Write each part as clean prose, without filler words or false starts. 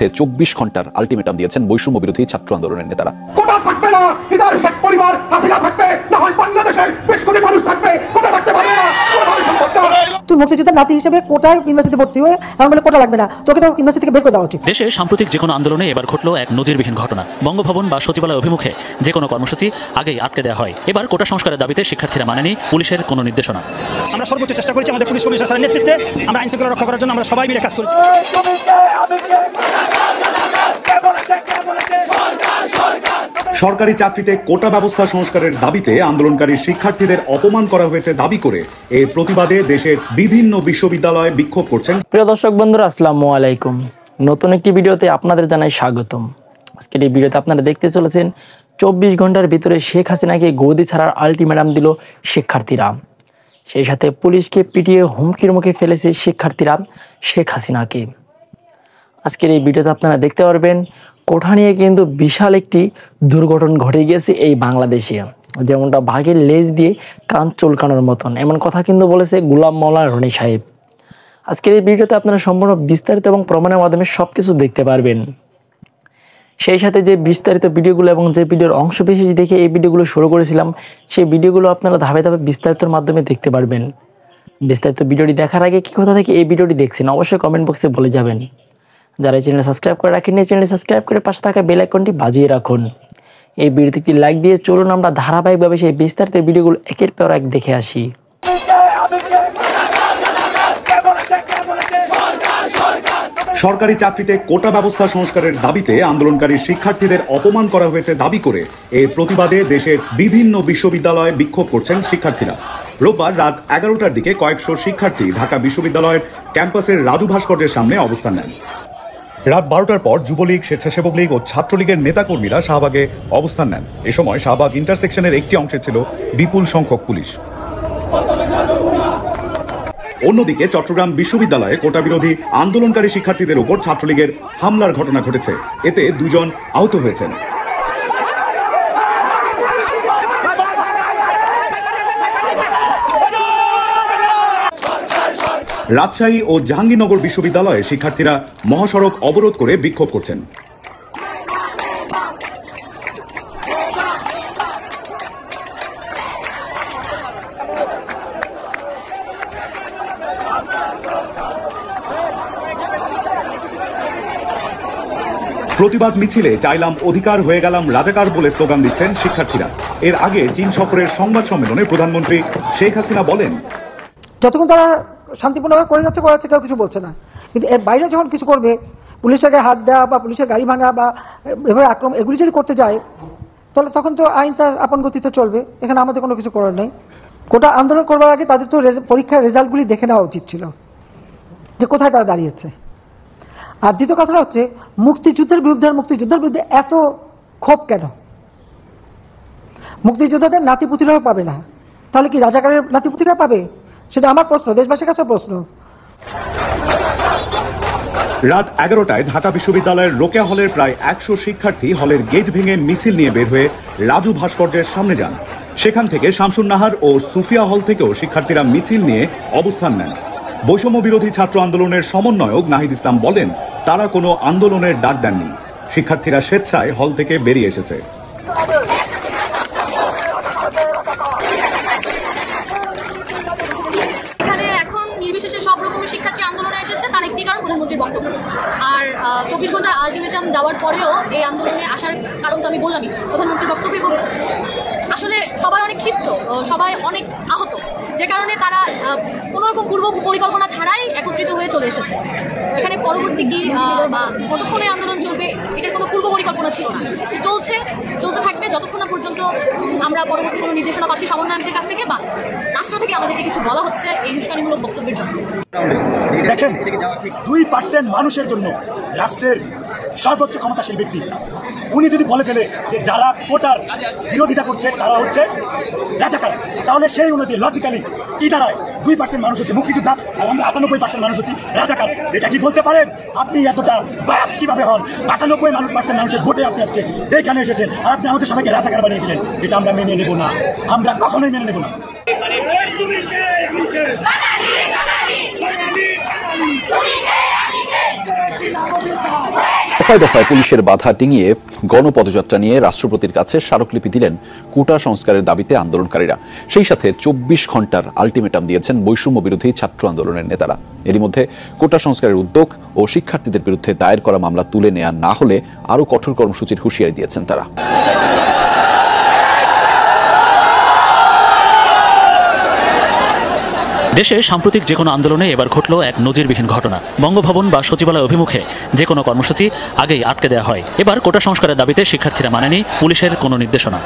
বিরুদ্ধে 24 ঘন্টার আলটিমেটাম দিয়েছেন বৈষম্য বিরোধী ছাত্র আন্দোলনের নেতারা। কোটা থাকবে না, ইদার শেখ পরিবার হাফিলা থাকবে, না হয় বাংলাদেশে 20 কোটি মানুষ থাকবে, কোটা থাকতে পারবে না, কোনোভাবে সম্ভব না। তুই মুক্তিযোদ্ধার নাতি হিসেবে কোটার ইউনিভার্সিটিতে ভর্তি হয়ে এমন বলে কোটা লাগবে না, তোকে তো ইউনিভার্সিটি থেকে বের করে দেওয়া উচিত। দেশে সাম্প্রতিক যে কোনো আন্দোলনে এবার ঘটলো এক নজিরবিহীন ঘটনা। বঙ্গভবন বা সচিবালয় অভিমুখে যে কোনো কর্মসূচি আগেই আটকে দেওয়া হয়। এবার কোটা সংস্কারের দাবিতে শিক্ষার্থীরা মানেনি পুলিশের কোনো নির্দেশনা। আমরা সর্বোচ্চ চেষ্টা করেছি আমাদের পুলিশ কমিশনার স্যারের নেতৃত্বে, আমরা আইন শৃঙ্খলা রক্ষা করার জন্য আমরা সবাই মিলে কাজ করেছি। সরকারি চাকরিতে কোটা ব্যবস্থা সংস্কারের দাবিতে আন্দোলনকারী শিক্ষার্থীদের অপমান করা হয়েছে দাবি করে এর প্রতিবাদে দেশের বিভিন্ন বিশ্ববিদ্যালয়ে বিক্ষোভ করছেন। প্রিয় দর্শক বন্ধুরা, আসসালামু আলাইকুম। নতুন একটি ভিডিওতে আপনাদের জানাই স্বাগতম। আজকের এই ভিডিওতে আপনারা দেখতে চলেছেন 24 ঘন্টার ভিতরে শেখ হাসিনাকে গদি ছাড়ার আলটিমেটাম দিল শিক্ষার্থীরা। সেই সাথে পুলিশকে পিটিয়ে হুমকির মুখে ফেলেছে শিক্ষার্থীরা শেখ হাসিনাকে। আজকের এই ভিডিওতে আপনারা দেখতে পারবেন কোঠা নিয়ে কিন্তু বিশাল একটি দুর্ঘটনা ঘটে গিয়েছে এই বাংলাদেশে, যেমনটা বাঘের লেজ দিয়ে কান চুলকানোর মতন, এমন কথা কিন্তু বলেছে গোলাম মাওলা রনি সাহেব। আজকের এই ভিডিওতে আপনারা সম্পূর্ণ বিস্তারিত এবং প্রমাণের মাধ্যমে সবকিছু দেখতে পারবেন। সেই সাথে যে বিস্তারিত ভিডিওগুলো এবং যে ভিডিওর অংশ বিশেষ দেখে এই ভিডিওগুলো শুরু করেছিলাম, সেই ভিডিওগুলো আপনারা ধাপে ধাপে বিস্তারিতর মাধ্যমে দেখতে পারবেন। বিস্তারিত ভিডিওটি দেখার আগে কি কথা থেকে এই ভিডিওটি দেখছেন অবশ্যই কমেন্ট বক্সে বলে যাবেন। যারা এই চ্যানেল সাবস্ক্রাইব করে রাখেন, এই চ্যানেল সাবস্ক্রাইব করে পাশে থাকা বেল আইকনটি বাজিয়ে রাখুন। এই ভিডিওতে একটি লাইক দিয়ে চলুন আমরা ধারাবাহিকভাবে সেই বিস্তারিত ভিডিওগুলো একের পর এক দেখে আসি। সরকারি চাকরিতে কোটা ব্যবস্থা সংস্কারের দাবিতে আন্দোলনকারী শিক্ষার্থীদের অপমান করা হয়েছে দাবি করে এর প্রতিবাদে দেশের বিভিন্ন বিশ্ববিদ্যালয়ে বিক্ষোভ করছেন শিক্ষার্থীরা। রোববার রাত 11টার দিকে কয়েকশো শিক্ষার্থী ঢাকা বিশ্ববিদ্যালয়ের ক্যাম্পাসের রাজু ভাস্কর্যের সামনে অবস্থান নেন। রাত 12টার পর যুবলীগ, স্বেচ্ছাসেবক লীগ ও ছাত্রলীগের নেতাকর্মীরা শাহবাগে অবস্থান নেন। এ সময় শাহবাগ ইন্টারসেকশনের একটি অংশে ছিল বিপুল সংখ্যক পুলিশ। অন্যদিকে চট্টগ্রাম বিশ্ববিদ্যালয়ে কোটা বিরোধী আন্দোলনকারী শিক্ষার্থীদের উপর ছাত্রলীগের হামলার ঘটনা ঘটেছে। এতে 2 জন আহত হয়েছেন। রাজশাহী ও জাহাঙ্গীরনগর বিশ্ববিদ্যালয়ে শিক্ষার্থীরা মহাসড়ক অবরোধ করে বিক্ষোভ করছেন। প্রতিবাদ মিছিলে চাইলাম অধিকার, হয়ে গেলাম রাজাকার বলে স্লোগান দিচ্ছেন শিক্ষার্থীরা। এর আগে চীন সফরের সংবাদ সম্মেলনে প্রধানমন্ত্রী শেখ হাসিনা বলেন, যতক্ষণ তারা শান্তিপূর্ণভাবে করে যাচ্ছে কেউ কিছু বলছে না, কিন্তু এর বাইরে যখন কিছু করবে, পুলিশের হাত দেওয়া বা পুলিশের গাড়ি ভাঙা বা এভাবে আক্রমণ, এগুলি যদি করতে যায় তাহলে তখন তো আইন তার আপন গতিতে চলবে। এখানে আমাদের কোনো কিছু করার নেই। কোটা আন্দোলন করবার আগে তাদের তো পরীক্ষার রেজাল্টগুলি দেখে নেওয়া উচিত ছিল যে কোথায় তারা দাঁড়িয়েছে। আর দ্বিতীয় কথাটা হচ্ছে মুক্তিযুদ্ধের বিরুদ্ধে এত ক্ষোভ কেন? মুক্তিযোদ্ধাদের নাতিপুতিরাও পাবে না, তাহলে কি রাজাকারের নাতিপুতিরা পাবে? সেটা আমার প্রশ্ন, দেশবাসীর কাছে প্রশ্ন। রাত 11টায় ঢাকা বিশ্ববিদ্যালয়ের রোকেয়া হলের প্রায় 100 শিক্ষার্থী হলের গেট ভেঙে মিছিল নিয়ে বের হয়ে রাজু ভাস্কর্যের সামনে যান। সেখান থেকে শামসুন নাহার ও সুফিয়া হল থেকেও শিক্ষার্থীরা মিছিল নিয়ে অবস্থান নেন। বৈষম্য বিরোধী ছাত্র আন্দোলনের সমন্বয়ক নাহিদ ইসলাম বলেন, তারা কোনো আন্দোলনের ডাক দেননি, শিক্ষার্থীরা স্বেচ্ছায় হল থেকে বেরিয়ে এসেছে। এখানে এখন নির্বিশেষে সব রকমের শিক্ষার্থী আন্দোলনে এসেছে, তার একটি কারণ প্রধানমন্ত্রীর বক্তব্য। আর 24 ঘন্টার আলটিমেটাম দেওয়ার পরেও এই আন্দোলনে আসার কারণ তো আমি বললামই, প্রধানমন্ত্রীর বক্তব্য। এবং আসলে সবাই অনেক ক্ষিপ্ত, সবাই অনেক আহত, যে কারণে তারা কোনো রকম পূর্ব পরিকল্পনা ছাড়াই একত্রিত হয়ে চলে এসেছে। এখানে পরবর্তী কি বা কতক্ষণে আন্দোলন চলবে এটার কোনো পূর্ব পরিকল্পনা ছিল না। চলতে থাকবে যতক্ষণ না পর্যন্ত আমরা পরবর্তী কোনো নির্দেশনা পাচ্ছি সমন্বয়কদের কাছ থেকে বা রাষ্ট্র থেকে আমাদেরকে কিছু বলা হচ্ছে এই উস্কানিমূলক বক্তব্যের জন্য। দেখেন, 2% মানুষের জন্য রাষ্ট্রের সর্বোচ্চ ক্ষমতাশীল ব্যক্তি উনি যদি বলে ফেলে যে যারা কোটার বিরোধিতা করছে তারা হচ্ছে রাজাকার, তাহলে সেই অনুযায়ী লজিক্যালি কি দাঁড়ায়? 2% মানুষ হচ্ছে মুক্তিযোদ্ধা আর আমরা 98% মানুষ হচ্ছি রাজাকার। এটা কি বলতে পারেন? আপনি এতটা বায়াসড কিভাবে হন? 98% মানুষের ভোটে আপনি আজকে এইখানে এসেছেন আর আপনি আমাদের সবাইকে রাজাকার বানিয়ে দিলেন। এটা আমরা মেনে নেব না, আমরা কখনোই মেনে নেব না। দফায় দফায় পুলিশের বাধা ডিঙিয়ে গণপদযাত্রা নিয়ে রাষ্ট্রপতির কাছে স্মারকলিপি দিলেন কোটা সংস্কারের দাবিতে আন্দোলনকারীরা। সেই সাথে 24 ঘন্টার আলটিমেটাম দিয়েছেন বৈষম্য বিরোধী ছাত্র আন্দোলনের নেতারা। এরই মধ্যে কোটা সংস্কারের উদ্যোগ ও শিক্ষার্থীদের বিরুদ্ধে দায়ের করা মামলা তুলে নেওয়া না হলে আরও কঠোর কর্মসূচির হুঁশিয়ারি দিয়েছেন তারা। দেশে সাম্প্রতিক যে কোনো আন্দোলনে এবার ঘটল এক নজিরবিহীন ঘটনা। বঙ্গভবন বা সচিবালয় অভিমুখে যে কোনো কর্মসূচি আগেই আটকে দেওয়া হয়। এবার কোটা সংস্কারের দাবিতে শিক্ষার্থীরা মানেনি পুলিশের কোনো নির্দেশনা।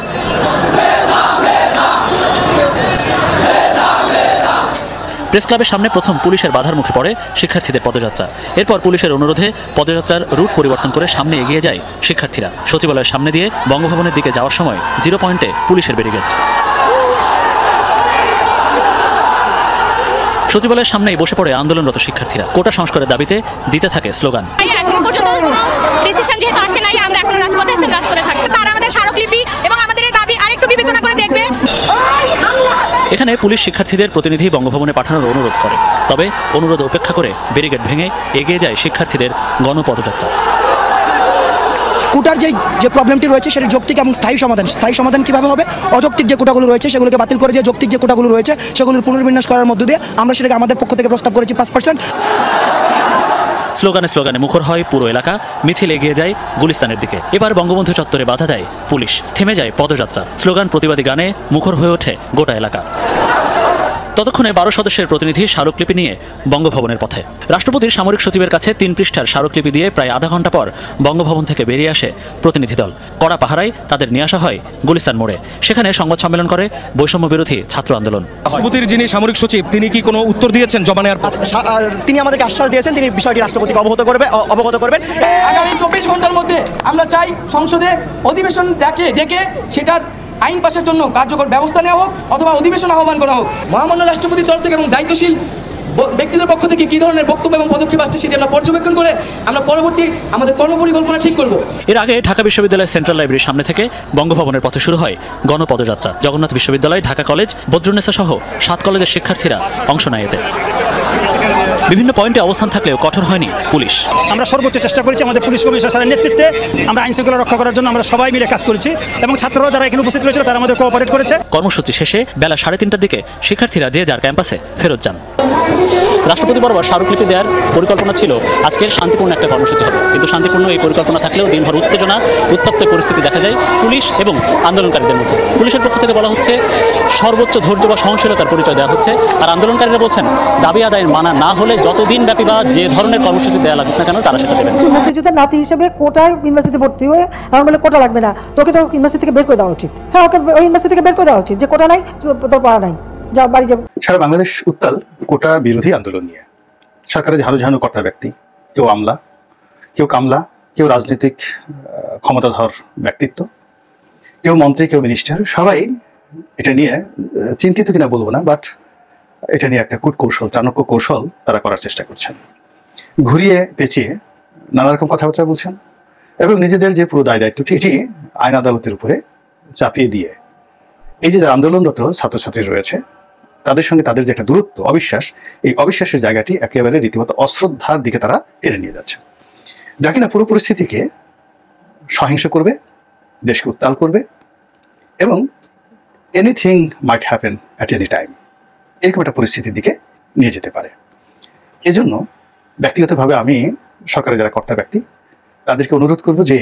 প্রেস ক্লাবের সামনে প্রথম পুলিশের বাধার মুখে পড়ে শিক্ষার্থীদের পদযাত্রা। এরপর পুলিশের অনুরোধে পদযাত্রার রুট পরিবর্তন করে সামনে এগিয়ে যায় শিক্ষার্থীরা। সচিবালয়ের সামনে দিয়ে বঙ্গভবনের দিকে যাওয়ার সময় 0 পয়েন্টে পুলিশের ব্যারিকেড। সচিবালয়ের সামনেই বসে পড়ে আন্দোলনরত শিক্ষার্থীরা। কোটা সংস্কারের দাবিতে দিতে থাকে স্লোগান। এখনো পর্যন্ত কোনো ডিসিশন যেহেতু আসে নাই, আমরা এখন রাজপথে আছি, রাজপথে থাকবো। তারা আমাদের স্মারকলিপি এবং আমাদের এই দাবি আরেকটু বিবেচনা করে দেখবে। এখানে পুলিশ শিক্ষার্থীদের প্রতিনিধি বঙ্গভবনে পাঠানোর অনুরোধ করে, তবে অনুরোধ উপেক্ষা করে ব্যারিকেড ভেঙে এগিয়ে যায় শিক্ষার্থীদের গণপদযাত্রা। কোটার যে প্রবলেমটি রয়েছে সেটা যৌক্তিক এবং স্থায়ী সমাধান কীভাবে হবে? অযৌক্তিক যে কোটাগুলো রয়েছে সেগুলোকে বাতিল করে যে যৌক্তিক যে কোটাগুলো রয়েছে সেগুলোর পুনর্বিন্যাস করার মধ্য দিয়ে আমরা সেটাকে আমাদের পক্ষ থেকে প্রস্তাব করেছি 5%। স্লোগানে স্লোগানে মুখর হয় পুরো এলাকা, মিছিল এগিয়ে যায় গুলিস্তানের দিকে। এবার বঙ্গবন্ধু চত্বরে বাধা দেয় পুলিশ, থেমে যায় পদযাত্রা। স্লোগান প্রতিবাদী গানে মুখর হয়ে ওঠে গোটা এলাকা। ততক্ষণে 12 সদস্যের প্রতিনিধি স্মারকলিপি নিয়ে বঙ্গভবনের পথে। রাষ্ট্রপতির সামরিক সচিবের কাছে 3 পৃষ্ঠার স্মারকলিপি দিয়ে প্রায় আধা ঘন্টা পর বঙ্গভবন থেকে বেরিয়ে আসে প্রতিনিধি দল। কড়া পাহারায় তাদের নিয়ে আসা হয় গুলিস্তান মোড়ে। সেখানে সংবাদ সম্মেলন করে বৈষম্য বিরোধী ছাত্র আন্দোলন। রাষ্ট্রপতির যিনি সামরিক সচিব তিনি কি কোনো উত্তর দিয়েছেন জমা নেওয়ার? তিনি আমাদেরকে আশ্বাস দিয়েছেন তিনি বিষয়টি রাষ্ট্রপতিকে অবগত করবেন। আগামী 24 ঘন্টার মধ্যে আমরা চাই সংসদে অধিবেশন ডেকে সেটার আইন পাশের জন্য কার্যকর ব্যবস্থা নেওয়া হোক অথবা অধিবেশন আহ্বান করা হোক। মহামান্য রাষ্ট্রপতির তরফ থেকে এবং দায়িত্বশীল ব্যক্তিদের পক্ষ থেকে কী ধরনের বক্তব্য এবং পদক্ষেপ আসছে সেটি আমরা পর্যবেক্ষণ করে আমরা পরবর্তী আমাদের কর্মপরিকল্পনা ঠিক করব। এর আগে ঢাকা বিশ্ববিদ্যালয়ের সেন্ট্রাল লাইব্রেরির সামনে থেকে বঙ্গভবনের পথে শুরু হয় গণপদযাত্রা। জগন্নাথ বিশ্ববিদ্যালয়, ঢাকা কলেজ, বদরুন্নেসা সহ 7 কলেজের শিক্ষার্থীরা অংশ নেয় এতে। বিভিন্ন পয়েন্টে অবস্থান থাকলেও কঠোর হয়নি পুলিশ। আমরা সর্বোচ্চ চেষ্টা করেছি আমাদের পুলিশ কমিশনার স্যারের নেতৃত্বে। আমরা আইন শৃঙ্খলা রক্ষা করার জন্য আমরা সবাই মিলে কাজ করেছি এবং ছাত্ররা যারা এখানে উপস্থিত রয়েছে তারা আমাদের কোঅপারেট করেছে। কর্মসূচি শেষে বেলা 3:30টার দিকে শিক্ষার্থীরা যে যার ক্যাম্পাসে ফেরত যান। রাষ্ট্রপতি বরাবর স্মারকলিপি দেওয়ার পরিকল্পনা ছিল আজকের শান্তিপূর্ণ একটা কর্মসূচি হবে, কিন্তু শান্তিপূর্ণ এই পরিকল্পনা থাকলেও দিনভর উত্তেজনা, উত্তপ্ত পরিস্থিতি দেখা যায় পুলিশ এবং আন্দোলনকারীদের মধ্যে। পুলিশের পক্ষ থেকে বলা হচ্ছে সর্বোচ্চ ধৈর্য বা সহনশীলতার পরিচয় দেওয়া হচ্ছে, আর আন্দোলনকারীরা বলছেন দাবি আদায়ের মানা না হলে যতদিন ব্যাপী বা যে ধরনের কর্মসূচি দেওয়া লাগুক না কেন তারা সেটা দেবেন। মুক্তিযোদ্ধার নাতি হিসেবে কোটায় ইউনিভার্সিটি ভর্তি হয়ে আমার বলে কোটা লাগবে না, তোকে তো ইউনিভার্সিটি থেকে বের করে দেওয়া উচিত। হ্যাঁ, ওকে ওই ইউনিভার্সিটি থেকে বের করে দেওয়া উচিত, যে কোটা নাই তোর পড়া নাই, যা বাড়ি যাবো। সারা বাংলাদেশ উত্তাল কোটা বিরোধী আন্দোলন নিয়ে। সরকারের ঝাড়ু কর্তা ব্যক্তি, কেউ আমলা, কেউ কামলা, কেউ রাজনৈতিক ক্ষমতাধর ব্যক্তিত্ব, কেউ মন্ত্রী, কেউ মিনিস্টার, সবাই এটা নিয়ে চিন্তিত কিনা বলবো না, বাট এটা নিয়ে একটা কূটকৌশল, চাণক্য কৌশল তারা করার চেষ্টা করছেন। ঘুরিয়ে পেঁচিয়ে নানা রকম কথাবার্তা বলছেন এবং নিজেদের যে পুরো দায় দায়িত্বটি এটি আইন আদালতের উপরে চাপিয়ে দিয়ে এই যে আন্দোলনরত ছাত্রছাত্রী রয়েছে তাদের সঙ্গে তাদের যে একটা দূরত্ব, অবিশ্বাস, এই অবিশ্বাসের জায়গাটি একেবারে রীতিমতো অশ্রদ্ধার দিকে তারা টেনে নিয়ে যাচ্ছে, যা কিনা পুরো পরিস্থিতিকে সহিংস করবে, দেশকে উত্তাল করবে এবং anything might happen at any time, এরকম একটা পরিস্থিতির দিকে নিয়ে যেতে পারে। এজন্য ব্যক্তিগতভাবে আমি সরকারের যারা কর্তা ব্যক্তি তাদেরকে অনুরোধ করব যে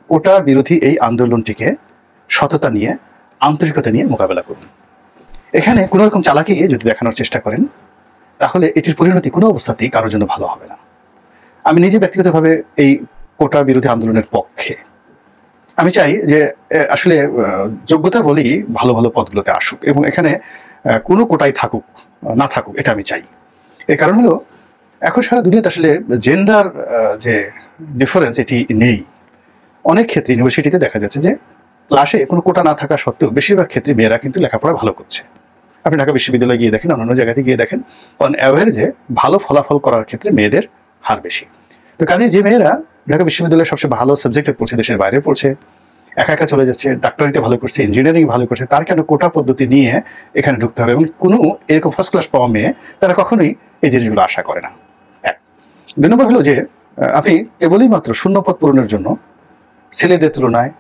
কোটা বিরোধী এই আন্দোলনটিকে সততা নিয়ে, আন্তরিকতা নিয়ে মোকাবেলা করুন। এখানে কোনো রকম চালাকি যদি দেখানোর চেষ্টা করেন তাহলে এটির পরিণতি কোনো অবস্থাতেই কারোর জন্য ভালো হবে না। আমি নিজে ব্যক্তিগতভাবে এই কোটা বিরোধী আন্দোলনের পক্ষে। আমি চাই যে আসলে যোগ্যতা বলেই ভালো ভালো পদগুলোতে আসুক এবং এখানে কোনো কোটাই থাকুক না থাকুক, এটা আমি চাই। এর কারণ হলো এখন সারা দুনিয়াতে আসলে জেন্ডার যে ডিফারেন্স এটি নেই। অনেক ক্ষেত্রে ইউনিভার্সিটিতে দেখা যাচ্ছে যে ক্লাসে কোনো কোটা না থাকা সত্ত্বেও বেশিরভাগ ক্ষেত্রে মেয়েরা কিন্তু লেখাপড়া ভালো করছে। আপনি ঢাকা বিশ্ববিদ্যালয়ে গিয়ে দেখেন, অন্যান্য জায়গাতে গিয়ে দেখেন, অন অ্যাভারেজে ভালো ফলাফল করার ক্ষেত্রে মেয়েদের হার বেশি। তো কাজে যে মেয়েরা ঢাকা বিশ্ববিদ্যালয়ের সবচেয়ে ভালো সাবজেক্টে পড়ছে, দেশের বাইরে পড়ছে, একা একা চলে যাচ্ছে, ডাক্তারিতে ভালো করছে, ইঞ্জিনিয়ারিং ভালো করছে, তার কেন কোটা পদ্ধতি নিয়ে এখানে ঢুকতে হবে? এবং কোনো এরকম ফার্স্ট ক্লাস পাওয়া মেয়ে তারা কখনোই এই জিনিসগুলো আশা করে না। 2 নম্বর হলো যে আপনি কেবলই মাত্র শূন্যপদ পূরণের জন্য ছেলেদের তুলনায়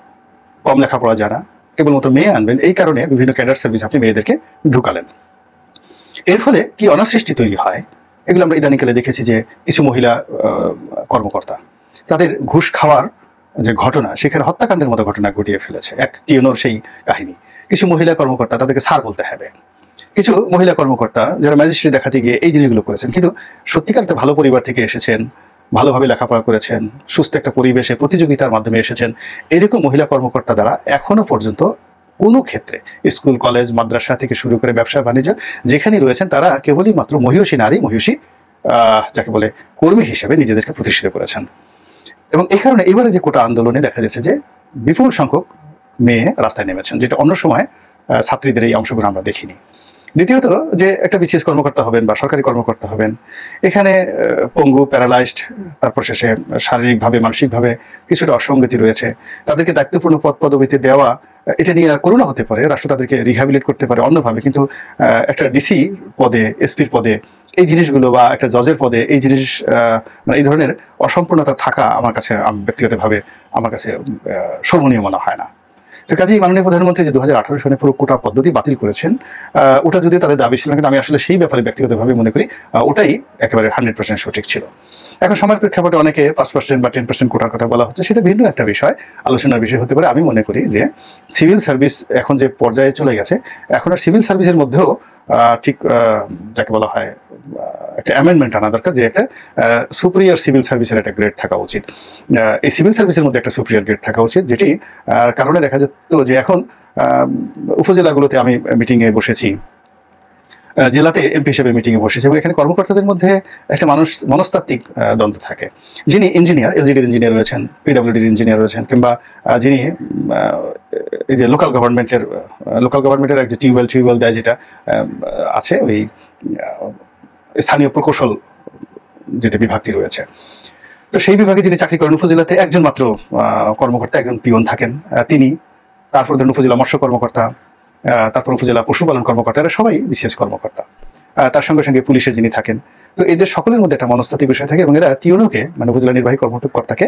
কম লেখাপড়া জানা কেবলমাত্র মেয়ে আনবেন, এই কারণে বিভিন্ন ক্যাডার সার্ভিস আপনি মেয়েদেরকে ঢুকালেন। এর ফলে কি অনাসৃষ্টি তৈরি হয়, এগুলো আমরা ইদানিংকালে দেখেছি যে কিছু মহিলা কর্মকর্তা তাদের ঘুষ খাওয়ার যে ঘটনা, সেখানে হত্যাকাণ্ডের মতো ঘটনা ঘটিয়ে ফেলেছে। এক টিএনওর সেই কাহিনী। কিছু মহিলা কর্মকর্তা তাদেরকে স্যার বলতে হবে, কিছু মহিলা কর্মকর্তা যারা ম্যাজিস্ট্রেট দেখাতে গিয়ে এই জিনিসগুলো করেছেন, কিন্তু সত্যিকার একটা ভালো পরিবার থেকে এসেছেন, ভালোভাবে লেখাপড়া করেছেন, সুস্থ একটা পরিবেশে প্রতিযোগিতার মাধ্যমে এসেছেন, এরকম মহিলা কর্মকর্তা দ্বারা এখনো পর্যন্ত কোনো ক্ষেত্রে স্কুল কলেজ মাদ্রাসা থেকে শুরু করে ব্যবসা বাণিজ্য যেখানে রয়েছেন তারা কেবলই মাত্র মহিষী নারী, মহিষী যাকে বলে কর্মী হিসেবে নিজেদেরকে প্রতিষ্ঠিত করেছেন। এবং এই কারণে এবারে যে কোটা আন্দোলনে দেখা যাচ্ছে যে বিপুল সংখ্যক মেয়ে রাস্তায় নেমেছেন, যেটা অন্য সময় ছাত্রীদের এই অংশগ্রহণ আমরা দেখিনি। দ্বিতীয়ত যে একটা বিসিএস কর্মকর্তা হবেন বা সরকারি কর্মকর্তা হবেন, এখানে পঙ্গু, প্যারালাইজড, তারপর শেষে শারীরিকভাবে মানসিকভাবে কিছুটা অসঙ্গতি রয়েছে, তাদেরকে দায়িত্বপূর্ণ পদ পদবিতে দেওয়া, এটা নিয়ে করুণা হতে পারে, রাষ্ট্র তাদেরকে রিহ্যাবিলিট করতে পারে অন্যভাবে, কিন্তু একটা ডিসি পদে, এসপির পদে এই জিনিসগুলো বা একটা জজের পদে এই জিনিস মানে এই ধরনের অসম্পূর্ণতা থাকা আমার কাছে ব্যক্তিগতভাবে আমার কাছে শোভনীয় মনে হয় না। তো কাজেই মাননীয় প্রধানমন্ত্রী যে 2018 সনে পুরো কোটা পদ্ধতি বাতিল করেছেন, ওটা যদিও তাদের দাবি ছিল, কিন্তু আমি আসলে সেই ব্যাপারে ব্যক্তিগতভাবে মনে করি ওটাই একেবারে 100% সঠিক ছিল। এখন সময়ের প্রেক্ষাপটে অনেকে 5% বা 10% কোটার কথা বলা হচ্ছে, সেটা ভিন্ন একটা বিষয়, আলোচনার বিষয় হতে পারে। আমি মনে করি যে সিভিল সার্ভিস এখন যে পর্যায়ে চলে গেছে, এখন আর সিভিল সার্ভিসের মধ্যেও ঠিক যাকে বলা হয় একটা অ্যামেন্ডমেন্ট আনা দরকার, যে একটা সুপিরিয়র সিভিল সার্ভিসের একটা গ্রেড থাকা উচিত। এই সিভিল সার্ভিসের মধ্যে একটা সুপিরিয়র গ্রেড থাকা উচিত, যেটি কারণে দেখা যেত যে এখন উপজেলাগুলোতে আমি মিটিংয়ে বসেছি, জেলাতে এমপি হিসেবে মিটিংয়ে বসেছে, এবং এখানে কর্মকর্তাদের মধ্যে একটা মনস্তাত্ত্বিক দ্বন্দ্ব থাকে। যিনি ইঞ্জিনিয়ার, এলজিডির ইঞ্জিনিয়ার রয়েছেন, পিডব্লিউডির ইঞ্জিনিয়ার রয়েছেন, কিংবা যিনি এই যে লোকাল গভর্নমেন্টের এক যে টিউবওয়েল দেয় যেটা আছে, ওই স্থানীয় প্রকৌশল যেটা বিভাগটি রয়েছে, তো সেই বিভাগে যিনি চাকরি করেন, উপজেলাতে একজন মাত্র কর্মকর্তা, একজন পিয়ন থাকেন তিনি, তারপর ধরুন উপজেলা মৎস্য কর্মকর্তা, তারপর উপজেলা পশুপালন কর্মকর্তা, এরা সবাই বিশেষ কর্মকর্তা, তার সঙ্গে সঙ্গে পুলিশের যিনি থাকেন। তো এদের সকলের মধ্যে একটা মনস্তাত্ত্বিক বিষয় থাকে, এবং এরা টিওনোকে মানে উপজেলা নির্বাহী কর্মকর্তাকে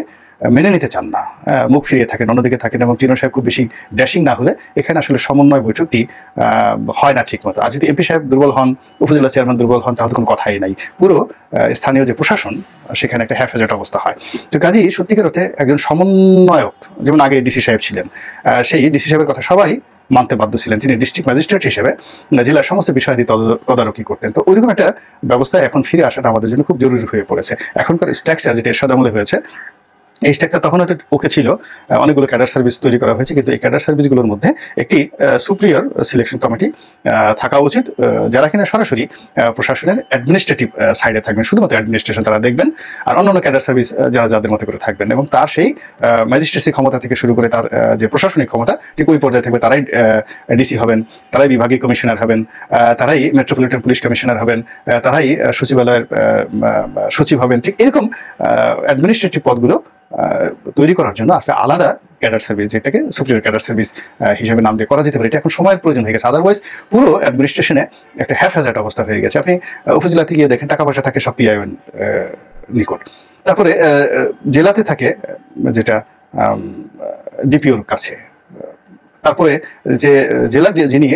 মেনে নিতে চান না, মুখ ফিরিয়ে থাকেন, অন্যদিকে থাকেন, এবং টিনো সাহেব খুব বেশি ড্যাশিং না হলে এখানে আসলে সমন্বয় বৈঠকটি হয় না ঠিক মতো। আর যদি এমপি সাহেব দুর্বল হন, উপজেলা চেয়ারম্যান দুর্বল হন, তাহলে কোনো কথাই নাই, পুরো স্থানীয় যে প্রশাসন সেখানে একটা হ্যাফেজার্ট অবস্থা হয়। তো কাজেই সত্যিকার অর্থে একজন সমন্বয়ক, যেমন আগে ডিসি সাহেব ছিলেন, সেই ডিসি সাহেবের কথা সবাই মানতে বাধ্য ছিলেন, যিনি ডিস্ট্রিক্ট ম্যাজিস্ট্রেট হিসেবে জেলার সমস্ত বিষয়াদি তদারকি করতেন। তো ওইরকম একটা ব্যবস্থায় এখন ফিরে আসাটা আমাদের জন্য খুব জরুরি হয়ে পড়েছে। এখনকার স্ট্রাকচার যেটা এরশাদ আমলে হয়েছে, এই স্ট্রাকচার তখন হয়তো ওকে ছিল, অনেকগুলো ক্যাডার সার্ভিস তৈরি করা হয়েছে, কিন্তু এই ক্যাডার সার্ভিসগুলোর মধ্যে একটি সুপিরিয়র সিলেকশন কমিটি থাকা উচিত, যারা কিনা সরাসরি প্রশাসনের অ্যাডমিনিস্ট্রেটিভ সাইডে থাকবেন, শুধুমাত্র অ্যাডমিনিস্ট্রেশন তারা দেখবেন, আর অন্যান্য ক্যাডার সার্ভিস যারা যাদের মতো করে থাকবেন, এবং তার সেই ম্যাজিস্ট্রেসি ক্ষমতা থেকে শুরু করে তার যে প্রশাসনিক ক্ষমতা ঠিক ওই পর্যায়ে থাকবে। তারাই ডিসি হবেন, তারাই বিভাগীয় কমিশনার হবেন, তারাই মেট্রোপলিটন পুলিশ কমিশনার হবেন, তারাই সচিবালয়ের সচিব হবেন। ঠিক এরকম অ্যাডমিনিস্ট্রেটিভ পদগুলো তৈরি করার জন্য একটা আলাদা ক্যাডার সার্ভিস, যেটাকে সুপিরিয়র ক্যাডার সার্ভিস হিসেবে নাম দিয়ে করা যেতে পারে। এটা এখন সময়ের প্রয়োজন হয়ে গেছে, আদারওয়াইজ পুরো অ্যাডমিনিস্ট্রেশনে একটা হ্যাফেজার্ট অবস্থা হয়ে গেছে। আপনি উপজেলাতে গিয়ে দেখেন টাকা পয়সা থাকে সব পিআইএন নিকট, তারপরে জেলাতে থাকে যেটা ডিপিওর কাছে, তারপরে যে জেলার যিনি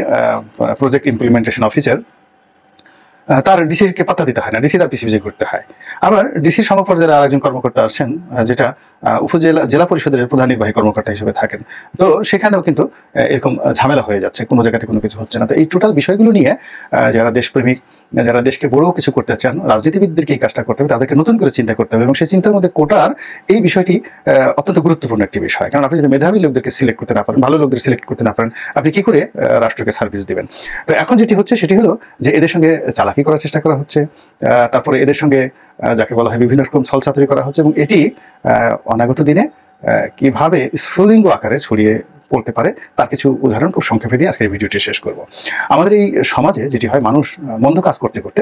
প্রজেক্ট ইমপ্লিমেন্টেশন অফিসার, তার ডিসিকে পাত্তা দিতে হয় না, ডিসি তার পিছিয়ে পিছিয়ে করতে হয়। আবার ডিসির সমপর্যায়ে আরেকজন কর্মকর্তা আছেন, যেটা জেলা পরিষদের প্রধান নির্বাহী কর্মকর্তা হিসেবে থাকেন। তো সেখানেও কিন্তু এরকম ঝামেলা হয়ে যাচ্ছে, কোনো জায়গাতে কোনো কিছু হচ্ছে না। তো এই টোটাল বিষয়গুলো নিয়ে যারা দেশপ্রেমিক, যারা দেশকে বড় কিছু করতে চান, রাজনীতিবিদদেরকে এই কাজটা করতে হবে, তাদেরকে নতুন করে চিন্তা করতে হবে, এবং সেই চিন্তার মধ্যে কোটার এই বিষয়টি অত্যন্ত গুরুত্বপূর্ণ একটি বিষয়। কারণ আপনি যদি মেধাবী লোকদেরকে সিলেক্ট করতে না পারেন, ভালো লোকদের সিলেক্ট করতে না পারেন, আপনি কি করে রাষ্ট্রকে সার্ভিস দিবেন? তো এখন যেটি হচ্ছে সেটি হলো যে এদের সঙ্গে চালাকি করার চেষ্টা করা হচ্ছে, তারপরে এদের সঙ্গে যাকে বলা হয় বিভিন্ন রকম ছলচাতুরি করা হচ্ছে, এবং এটি অনাগত দিনে কিভাবে স্ফুলিঙ্গ আকারে ছড়িয়ে পড়তে পারে তার কিছু উদাহরণ খুব সংক্ষেপে দিয়ে আজকের ভিডিওটি শেষ করব। আমাদের এই সমাজে যেটি হয়, মানুষ মন্দ কাজ করতে করতে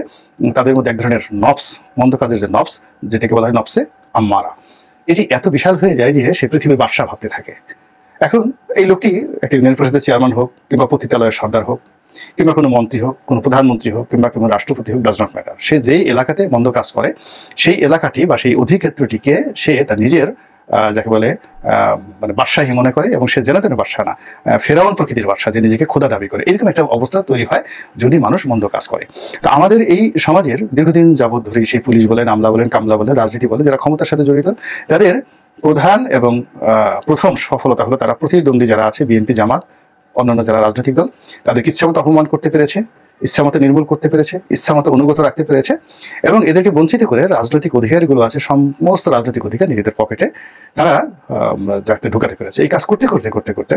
তাদের মধ্যে এক ধরনের নফস, মন্দ কাজের যে নফস, যেটাকে বলা হয় নফসে আম্মারা, এটি এত বিশাল হয়ে যায় যে সে পৃথিবীর বাদশা ভাবতে থাকে। এখন এই লোকটি একটি ইউনিয়ন পরিষদের চেয়ারম্যান হোক, কিংবা পতিতালয়ের সর্দার হোক, কিংবা কোনো মন্ত্রী হোক, কোনো প্রধানমন্ত্রী হোক, কিংবা কোনো রাষ্ট্রপতি হোক, ডাজ নট ম্যাটার। সে যেই এলাকাতে মন্দ কাজ করে সেই এলাকাটি বা সেই অধিক্ষেত্রটিকে সে তার নিজের যাকে বলে মানে বাদশাহী মনে করে, এবং সে যেন তেন বাদশাহ না, ফেরাউন প্রকৃতির বাদশাহ, যে নিজেকে খোদা দাবি করে। এরকম একটা অবস্থা তৈরি হয় যদি মানুষ মন্দ কাজ করে। তো আমাদের এই সমাজের দীর্ঘদিন যাবৎ ধরে সেই পুলিশ বলেন, আমলা বলেন, কামলা বলেন, রাজনীতি বলেন, যারা ক্ষমতার সাথে জড়িত, তাদের প্রধান এবং প্রথম সফলতা হলো তারা প্রতিদ্বন্দ্বী যারা আছে, বিএনপি, জামাত, অন্যান্য যারা রাজনৈতিক দল, তাদেরকে ইচ্ছামতো অপমান করতে পেরেছে, ইচ্ছামতো নির্মূল করতে পেরেছে, ইচ্ছামতো অনুগত রাখতে পেরেছে, এবং এদেরকে বঞ্চিত করে রাজনৈতিক অধিকারগুলো আছে, সমস্ত রাজনৈতিক অধিকার নিজেদের পকেটে তারা যাতে ঢুকাতে পেরেছে। এই কাজ করতে করতে করতে করতে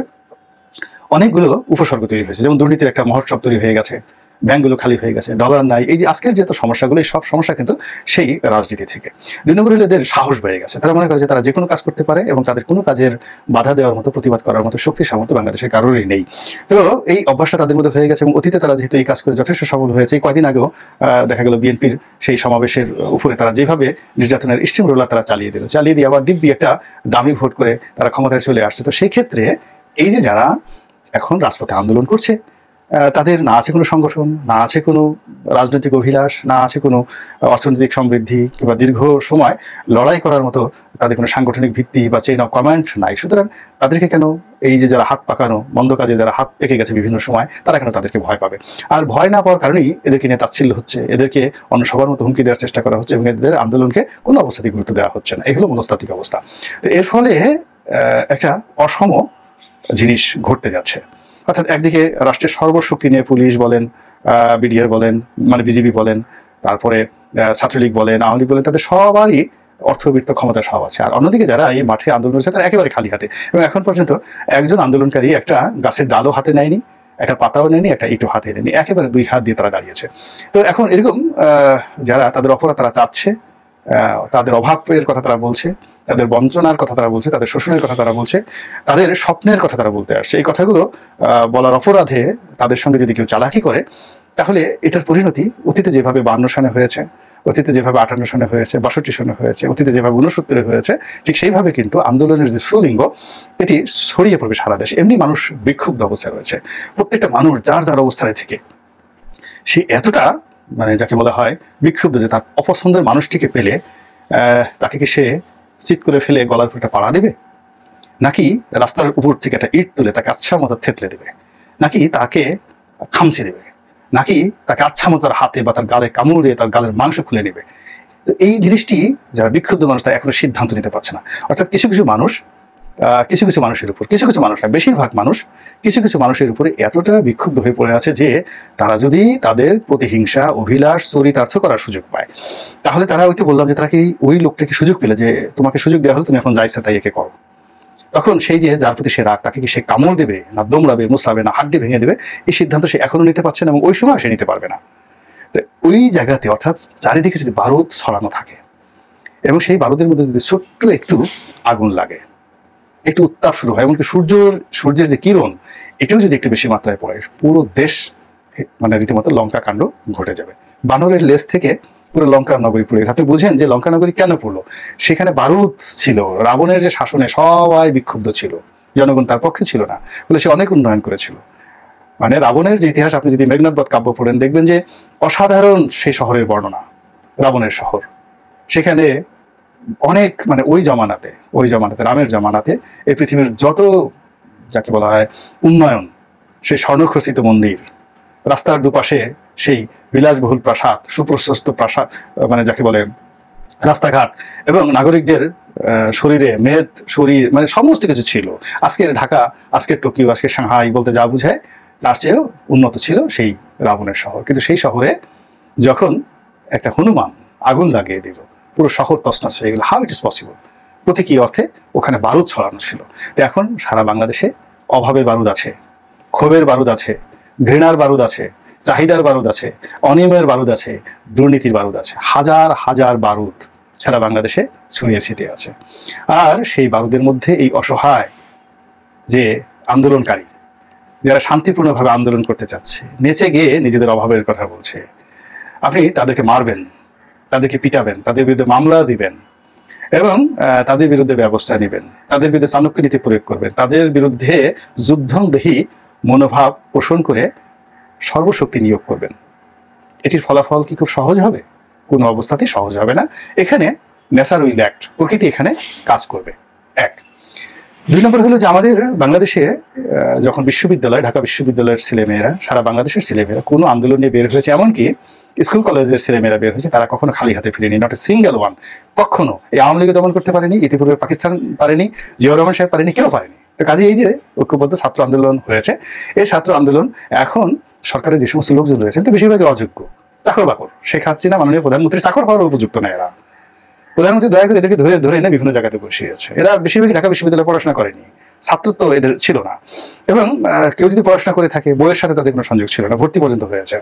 অনেকগুলো উপসর্গ তৈরি হয়েছে, যেমন দুর্নীতির একটা মহোৎসব তৈরি হয়ে গেছে, ব্যাংকগুলো খালি হয়ে গেছে, ডলার নাই। এই যে আজকের যে সমস্যাগুলো, এই সব সমস্যা কিন্তু সেই রাজনীতি থেকে। 2 নম্বর হলে এদের সাহস বেড়ে গেছে। তারা মনে করে যে তারা যে কোনো কাজ করতে পারে এবং তাদের কোনো কাজের বাধা দেওয়ার মতো, প্রতিবাদ করার মতো শক্তি সামর্থ্য বাংলাদেশের কারোরই নেই। তো এই অভ্যাসটা তাদের মধ্যে হয়ে গেছে, এবং অতীতে তারা যেহেতু এই কাজ করে যথেষ্ট সফল হয়েছে। কয়েকদিন আগেও দেখা গেল বিএনপির সেই সমাবেশের উপরে তারা যেভাবে নির্যাতনের স্টিম রোলার তারা চালিয়ে দিয়ে আবার দিব্যি একটা দামি ভোট করে তারা ক্ষমতায় চলে আসছে। তো সেই ক্ষেত্রে এই যে যারা এখন রাজপথে আন্দোলন করছে, তাদের না আছে কোনো সংগঠন, না আছে কোনো রাজনৈতিক অভিলাষ, না আছে কোনো অর্থনৈতিক সমৃদ্ধি, কিংবা দীর্ঘ সময় লড়াই করার মতো তাদের কোনো সাংগঠনিক ভিত্তি বা চেইন অফ কমান্ড নাই। সুতরাং তাদেরকে কেন এই যে যারা হাত পাকানো, মন্দ কাজে যারা হাত পেকে গেছে বিভিন্ন সময়, তারা কেন তাদেরকে ভয় পাবে? আর ভয় না পাওয়ার কারণেই এদেরকে নিয়ে তাচ্ছিল্য হচ্ছে, এদেরকে অন্য সবার মতো হুমকি দেওয়ার চেষ্টা করা হচ্ছে, এবং এদের আন্দোলনকে কোনো অবস্থাতেই গুরুত্ব দেওয়া হচ্ছে না। এই হলো মনস্তাত্ত্বিক অবস্থা। তো এর ফলে একটা অসম জিনিস ঘটতে যাচ্ছে। অর্থাৎ একদিকে রাষ্ট্রের সর্বশক্তি নিয়ে পুলিশ বলেন, বিডিআর বলেন, মানে বিজিবি বলেন, তারপরে ছাত্রলীগ বলেন, আওয়ামী লীগ বলেন, তাদের সবারই অর্থবিত্ত ক্ষমতা সব আছে। আর অন্যদিকে যারা এই মাঠে আন্দোলন করেছে তারা একেবারে খালি হাতে, এবং এখন পর্যন্ত একজন আন্দোলনকারী একটা গাছের ডালও হাতে নেয়নি, একটা পাতাও নেয়নি, একটা ইটও হাতে নেয়নি, একেবারে 2 হাত দিয়ে তারা দাঁড়িয়েছে। তো এখন এরকম যারা তাদের অপরাধ তারা চাচ্ছে, তাদের অভাবের কথা তারা বলছে, তাদের বঞ্চনার কথা তারা বলছে, তাদের শোষণের কথা তারা বলছে, তাদের স্বপ্নের কথা তারা বলতে আসছে। এই কথাগুলো বলার অপরাধে তাদের সঙ্গে যদি কেউ চালাকি করে, তাহলে এটার পরিণতি অতীতে যেভাবে 52 সনে হয়েছে, অতীতে যেভাবে 58 সনে হয়েছে, 62 সনে হয়েছে, অতীতে যেভাবে 69 হয়েছে, ঠিক সেইভাবে কিন্তু আন্দোলনের যে সুলিঙ্গ এটি ছড়িয়ে পড়বে সারা দেশে। এমনি মানুষ বিক্ষুব্ধ অবস্থায় রয়েছে। প্রত্যেকটা মানুষ যার যার অবস্থানে থেকে সে এতটা মানে যাকে বলা হয় বিক্ষুব্ধ যে তার অপছন্দের মানুষটিকে পেলে তাকে কি সে চিৎ করে ফেলে গলার উপর একটা পাড়া দেবে, নাকি রাস্তার উপর থেকে একটা ইট তুলে তাকে আচ্ছা মতো থেতলে দেবে, নাকি তাকে খামচে দেবে, নাকি তাকে আচ্ছা মতো তার হাতে বা তার গালে কামড় দিয়ে তার গালের মাংস খুলে নেবে? তো এই জিনিসটি যারা বিক্ষুব্ধ মানুষ তারা এখনো সিদ্ধান্ত নিতে পারছে না। অর্থাৎ কিছু কিছু মানুষের উপর, কিছু কিছু মানুষ না, বেশিরভাগ মানুষ কিছু কিছু মানুষের উপরে এতটা বিক্ষুব্ধ হয়ে পড়ে আছে যে তারা যদি তাদের প্রতিহিংসা, অভিলাষ, চরিতার্থ করার সুযোগ পায়, তাহলে তারা ওই তো বললাম যে তারা কি ওই লোকটাকে সুযোগ পেলে, যে তোমাকে সুযোগ দেওয়া হলো, তুমি এখন যাইছে তাই একে করো, তখন সেই যে যার প্রতি সে রাগ, তাকে কি সে কামড় দেবে, না দমড়াবে, মুছাবে, না হাড্ডি ভেঙে দেবে, এই সিদ্ধান্ত সে এখনো নিতে পারছে না, এবং ওই সময় সে নিতে পারবে না। তো ওই জায়গাতে অর্থাৎ চারিদিকে যদি বারুদ ছড়ানো থাকে, এবং সেই বারুদের মধ্যে যদি ছোট্ট একটু আগুন লাগে, একটু উত্তাপ শুরু হয়, এমনকি সূর্যের যে কিরণ এটাও যদি একটু বেশি মাত্রায় পড়ে, পুরো দেশ মানে রীতিমতো লঙ্কা কাণ্ড ঘটে যাবে। বানরের লেজ থেকে পুরো লঙ্কা নগরী পড়ে গেছে। আপনি বুঝেন যে লঙ্কা নগরী কেন পড়লো? সেখানে বারুদ ছিল, রাবণের যে শাসনে সবাই বিক্ষুব্ধ ছিল, জনগণ তার পক্ষে ছিল না বলে সে অনেক উন্নয়ন করেছিল। মানে রাবণের যে ইতিহাস আপনি যদি মেঘনাদবধ কাব্য পড়েন, দেখবেন যে অসাধারণ সেই শহরের বর্ণনা, রাবণের শহর। সেখানে অনেক মানে ওই জমানাতে রামের জমানাতে এই পৃথিবীর যত যাকে বলা হয় উন্নয়ন, সেই স্বর্ণখচিত মন্দির, রাস্তার দুপাশে সেই বিলাসবহুল প্রাসাদ, সুপ্রশস্ত প্রাসাদ, মানে যাকে বলে রাস্তাঘাট, এবং নাগরিকদের শরীরে মেদ শরীর, মানে সমস্ত কিছু ছিল। আজকের ঢাকা, আজকের টোকিও, আজকের সাংহাই বলতে যা বুঝায় তার চেয়েও উন্নত ছিল সেই রাবণের শহর। কিন্তু সেই শহরে যখন একটা হনুমান আগুন লাগিয়ে দিল, পুরো শহর তছনছ হয়ে গেল। How it is possible? প্রতীকী অর্থে ওখানে বারুদ ছড়ানো ছিল। তো এখন সারা বাংলাদেশে অভাবের বারুদ আছে, ক্ষোভের বারুদ আছে, ঘৃণার বারুদ আছে, চাহিদার বারুদ আছে, অনিয়মের বারুদ আছে, দুর্নীতির বারুদ আছে, হাজার হাজার বারুদ সারা বাংলাদেশে ছড়িয়ে ছিটিয়ে আছে। আর সেই বারুদের মধ্যে এই অসহায় যে আন্দোলনকারী, যারা শান্তিপূর্ণভাবে আন্দোলন করতে চাচ্ছে, নেচে গিয়ে নিজেদের অভাবের কথা বলছে, আপনি তাদেরকে মারবেন, তাদেরকে পিটাবেন, তাদের বিরুদ্ধে মামলা দিবেন, এবং তাদের বিরুদ্ধে ব্যবস্থা নেবেন, তাদের বিরুদ্ধে চাণক্য নীতি প্রয়োগ করবেন, তাদের বিরুদ্ধে যুদ্ধংদেহী মনোভাব পোষণ করে সর্বশক্তি নিয়োগ করবেন। এটির ফলাফল কি খুব সহজ হবে? কোনো অবস্থাতেই সহজ হবে না। এখানে নেচার উইল অ্যাক্ট, প্রকৃতি এখানে কাজ করবে। এক। 2 নম্বর হলো যে আমাদের বাংলাদেশে যখন বিশ্ববিদ্যালয়, ঢাকা বিশ্ববিদ্যালয়ের ছেলেমেয়েরা, সারা বাংলাদেশের ছেলেমেয়েরা কোনো আন্দোলন নিয়ে বের হয়েছে, এমনকি স্কুল কলেজের ছেলেমেয়েরা বের হয়েছে, তারা কখনো খালি হাতে ফিরেনি, নট এ সিঙ্গেল ওয়ান। কখনো এই আওয়ামী লীগ দমন করতে পারেনি, ইতিপূর্বে পাকিস্তান পারেনি, জিয়াউর রহমান সাহেব পারেনি, কেউ পারেনি। তো কাজে এই যে ঐক্যবদ্ধ ছাত্র আন্দোলন হয়েছে, এই ছাত্র আন্দোলন এখন সরকারের যে সমস্ত লোকজন রয়েছেন তো বেশিরভাগই অযোগ্য, চাকর বাকর। শেখ হাসিনা মাননীয় প্রধানমন্ত্রী চাকর হওয়ার উপযুক্ত না এরা। প্রধানমন্ত্রী দয়া করে এদেরকে ধরে ধরে এনে বিভিন্ন জায়গাতে বসিয়েছে। এরা বেশিরভাগই ঢাকা বিশ্ববিদ্যালয়ে পড়াশোনা করেনি, ছাত্রত্ব এদের ছিল না, এবং কেউ যদি পড়াশোনা করে থাকে বইয়ের সাথে তাদের কোনো সংযোগ ছিল না, ভর্তি পর্যন্ত হয়েছে।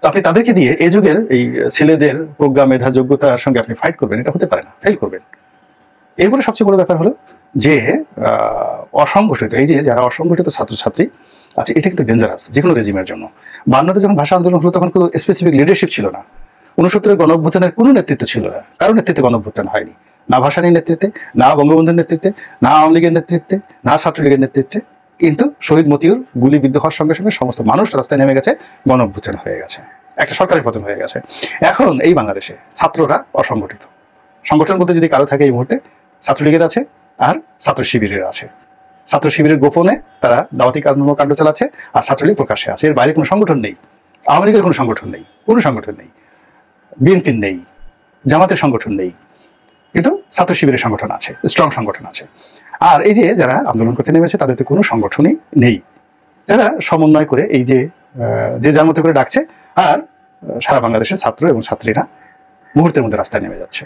তো আপনি তাদেরকে দিয়ে এই যুগের এই ছেলেদের প্রজ্ঞা, মেধা, যোগ্যতার সঙ্গে আপনি ফাইট করবেন, এটা হতে পারে না, ফেল করবেন। এরপরে সবচেয়ে বড় ব্যাপার হলো যে অসংগঠিত, এই যে যারা অসংগঠিত ছাত্রছাত্রী আছে, এটা কিন্তু ডেঞ্জারাস যে কোনো রেজিমের জন্য। 52-তে যখন ভাষা আন্দোলন হলো তখন কোনো স্পেসিফিক লিডারশিপ ছিল না। 69-এর গণ অভ্যুত্থানের কোনো নেতৃত্ব ছিল না, কারো নেতৃত্বে গণ অভ্যুত্থান হয়নি, না ভাসানীর নেতৃত্বে, না বঙ্গবন্ধুর নেতৃত্বে, না আওয়ামী লীগের নেতৃত্বে, না ছাত্রলীগের নেতৃত্বে। কিন্তু শহীদ মতিউর গুলিবিদ্ধ হওয়ার সঙ্গে সঙ্গে সমস্ত মানুষ রাস্তায় নেমে গেছে, গণ অভ্যুত্থান হয়ে গেছে, একটা সরকারের পতন হয়ে গেছে। এখন এই বাংলাদেশে ছাত্ররা অসংগঠিত। সংগঠন বলতে যদি কারো থাকে এই মুহূর্তে ছাত্রলীগের আছে আর ছাত্র শিবিরের আছে। ছাত্র শিবিরের গোপনে তারা দাওয়াতি কর্মকাণ্ড চালাচ্ছে, আর ছাত্রলীগ প্রকাশ্যে আছে। এর বাইরে কোনো সংগঠন নেই, আওয়ামী লীগের কোনো সংগঠন নেই, কোনো সংগঠন নেই, বিএনপির নেই, জামাতের সংগঠন নেই, কিন্তু ছাত্র শিবিরের সংগঠন আছে, স্ট্রং সংগঠন আছে। আর এই যে যারা আন্দোলন করতে নেমেছে তাদের তো কোনো সংগঠনই নেই, তারা সমন্বয় করে এই যে যার মতো করে ডাকছে, আর সারা বাংলাদেশের ছাত্র এবং ছাত্রীরা মুহূর্তের মধ্যে রাস্তায় নেমে যাচ্ছে।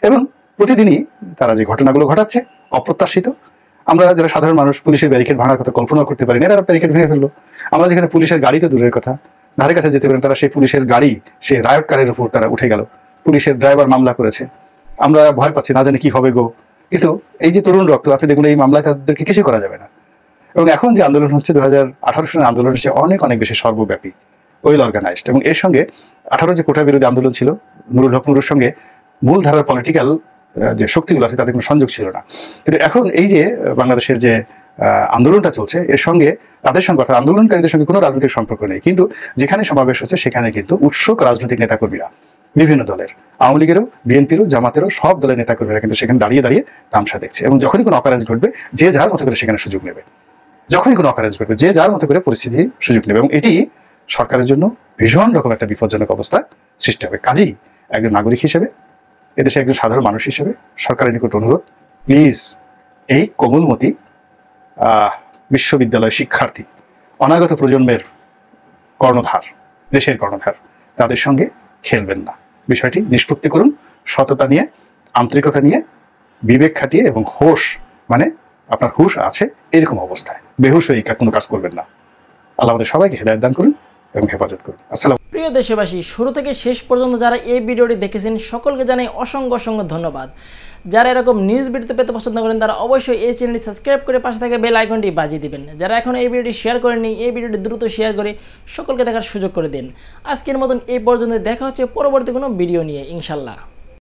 এবং প্রতিদিনই তারা যে ঘটনাগুলো ঘটাচ্ছে অপ্রত্যাশিত। আমরা যারা সাধারণ মানুষ পুলিশের ব্যারিকেড ভাঙার কথা কল্পনা করতে পারি না, এরা ব্যারিকেড ভেঙে ফেললো। আমরা যেখানে পুলিশের গাড়ি তো দূরের কথা, ধারে কাছে যেতে পারেন, তারা সেই পুলিশের গাড়ি, সেই রায়ট কারের উপর তারা উঠে গেল, পুলিশের ড্রাইভার মামলা করেছে। আমরা ভয় পাচ্ছি, না জানি কি হবে গো। কিন্তু এই যে তরুণ রক্ত, আপনি দেখুন এই মামলায় তাদেরকে কিছু করা যাবে না। এবং এখন যে আন্দোলন হচ্ছে 2018 সালের আন্দোলন হচ্ছে অনেক অনেক বেশি সর্বব্যাপী, ওয়েল অর্গানাইজড। এবং এর সঙ্গে 18 যে কোটা বিরোধী আন্দোলন ছিল, নুরুল হক নুরুর সঙ্গে মূল ধারার পলিটিক্যাল যে শক্তিগুলো আছে তাদের কোনো সংযোগ ছিল না। কিন্তু এখন এই যে বাংলাদেশের যে আন্দোলনটা চলছে, এর সঙ্গে তাদের সঙ্গে অর্থাৎ আন্দোলনকারীদের সঙ্গে কোনো রাজনৈতিক সম্পর্ক নেই, কিন্তু যেখানে সমাবেশ হচ্ছে সেখানে কিন্তু উৎসুক রাজনৈতিক নেতাকর্মীরা, বিভিন্ন দলের, আওয়ামী লীগেরও, বিএনপিরও, জামাতেরও, সব দলের নেতাকর্মীরা কিন্তু সেখানে দাঁড়িয়ে দাঁড়িয়ে তামসা দেখছে। এবং যখনই কোনো অকারেন্স ঘটবে যে যার মতো করে সেখানে সুযোগ নেবে, যখনই কোনো অকারেন্স ঘটবে যে যার মতো করে পরিস্থিতির সুযোগ নেবে, এবং এটি সরকারের জন্য ভীষণ রকম একটা বিপজ্জনক অবস্থা সৃষ্টি হবে। কাজেই একজন নাগরিক হিসেবে, এদেশে একজন সাধারণ মানুষ হিসেবে সরকারের নিকট অনুরোধ, প্লিজ এই কোমলমতি বিশ্ববিদ্যালয় শিক্ষার্থী, অনাগত প্রজন্মের কর্ণধার, দেশের কর্ণধার, তাদের সঙ্গে খেলবেন না। বিষয়টি নিষ্পত্তি করুন সততা নিয়ে, আন্তরিকতা নিয়ে, বিবেক খাটিয়ে, এবং হোশ, মানে আপনার হুশ আছে এরকম অবস্থায়, বেহুশ হয়ে কোনো কাজ করবেন না। আল্লাহ আমাদের সবাইকে হেদায়েত দান করুন এবং হেফাজত করুন। আসসালাম। প্রিয় দেশবাসী, শুরু থেকে শেষ পর্যন্ত যারা এই ভিডিওটি দেখেছেন সকলকে জানাই অসংখ্য অসংখ্য ধন্যবাদ। যারা এরকম নিউজ ভিডিও পেতে পছন্দ করেন তারা অবশ্যই এই চ্যানেলটি সাবস্ক্রাইব করে পাশে থাকা বেল আইকনটি বাজিয়ে দিবেন। যারা এখন এই ভিডিওটি শেয়ার করেননি, এই ভিডিওটি দ্রুত শেয়ার করে সকলকে দেখার সুযোগ করে দিন। আজকের মতন এই পর্যন্ত, দেখা হচ্ছে পরবর্তী কোনো ভিডিও নিয়ে ইনশাল্লাহ।